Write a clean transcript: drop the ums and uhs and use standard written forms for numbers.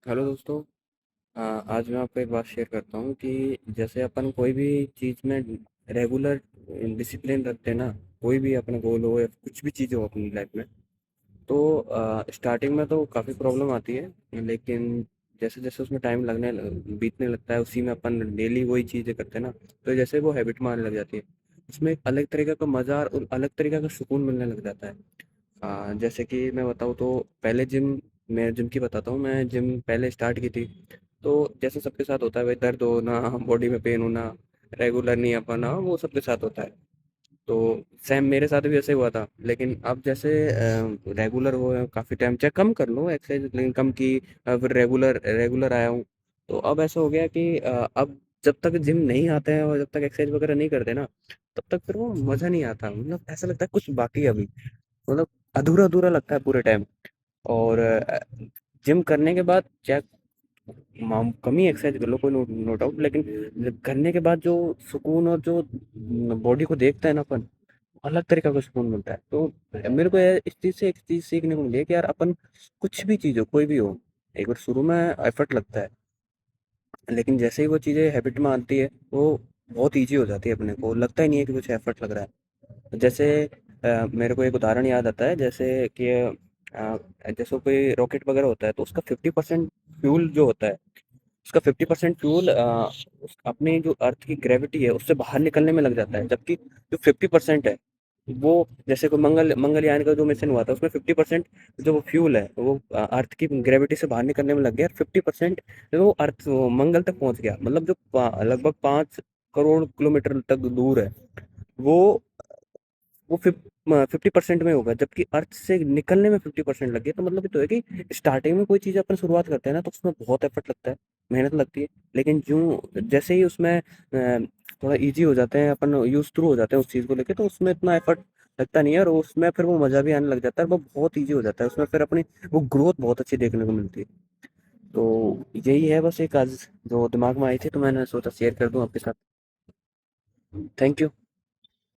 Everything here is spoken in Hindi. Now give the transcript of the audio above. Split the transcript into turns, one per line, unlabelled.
हेलो दोस्तों। आज मैं आपको एक बात शेयर करता हूँ कि जैसे अपन कोई भी चीज़ में रेगुलर डिसिप्लिन रखते हैं ना। कोई भी अपना गोल हो या कुछ भी चीज़ हो अपनी लाइफ में, तो स्टार्टिंग में तो काफ़ी प्रॉब्लम आती है, लेकिन जैसे जैसे उसमें टाइम बीतने लगता है, उसी में अपन डेली वही चीज़ें करते हैं ना, तो जैसे वो हैबिट में आने लग जाती है। उसमें एक अलग तरीके का मज़ा और अलग तरीके का सुकून मिलने लग जाता है। जैसे कि मैं बताऊँ तो पहले मैं जिम की बताता हूँ। मैं जिम पहले स्टार्ट की थी, तो जैसे सबके साथ होता है भाई, दर्द होना, बॉडी में पेन होना, रेगुलर नहीं आ पाना, वो सबके साथ होता है। तो सेम मेरे साथ भी ऐसे हुआ था, लेकिन अब जैसे रेगुलर हो काफ़ी टाइम, चाहे कम कर लो एक्सरसाइज, लेकिन कम की, फिर रेगुलर रेगुलर आया हूँ। तो अब ऐसा हो गया कि अब जब तक जिम नहीं आते हैं और जब तक एक्सरसाइज वगैरह नहीं करते ना, तब तक फिर वो मज़ा नहीं आता। मतलब ऐसा लगता है कुछ बाकी है अभी, मतलब अधूरा अधूरा लगता है पूरे टाइम। और जिम करने के बाद चाहे कम ही एक्सरसाइज कर लो, कोई नो नो डाउट, लेकिन करने के बाद जो सुकून और जो बॉडी को देखता है ना अपन, अलग तरीका का सुकून मिलता है। तो मेरे को इस चीज़ से एक चीज़ सीखने को मिली है कि यार अपन कुछ भी चीज़ हो, कोई भी हो, एक बार शुरू में एफर्ट लगता है, लेकिन जैसे ही वो चीज़ें हैबिट में आती है, वो बहुत ईजी हो जाती है। अपने को लगता ही नहीं है कि कुछ एफर्ट लग रहा है। जैसे मेरे को एक उदाहरण याद आता है, जैसे कि जैसे कोई रॉकेट वगैरह होता है, तो उसका 50% फ्यूल जो होता है, उसका 50% फ्यूल अपनी जो अर्थ की ग्रेविटी है उससे बाहर निकलने में लग जाता है। जबकि जो 50% है, वो जैसे कोई मंगलयान का जो मिशन हुआ था, उसमें 50% जो वो फ्यूल है वो अर्थ की ग्रेविटी से बाहर निकलने में लग गया, 50% जो वो अर्थ वो मंगल तक पहुंच गया। मतलब जो लगभग 5 करोड़ किलोमीटर तक दूर है, वो वो 50% में होगा, जबकि अर्थ से निकलने में 50% लग गया। तो मतलब ये तो है कि स्टार्टिंग में कोई चीज़ अपन शुरुआत करते हैं ना, तो उसमें बहुत एफर्ट लगता है, मेहनत लगती है। लेकिन जो जैसे ही उसमें थोड़ा इजी हो जाते हैं, अपन यूज थ्रू हो जाते हैं उस चीज़ को लेके, तो उसमें इतना एफर्ट लगता नहीं है, और उसमें फिर वो मज़ा भी आने लग जाता है, और वो बहुत ईजी हो जाता है। उसमें फिर अपनी वो ग्रोथ बहुत अच्छी देखने को मिलती है। तो यही है बस, एक आज जो दिमाग में आई थी, तो मैंने सोचा शेयर कर दूं आपके साथ। Thank you.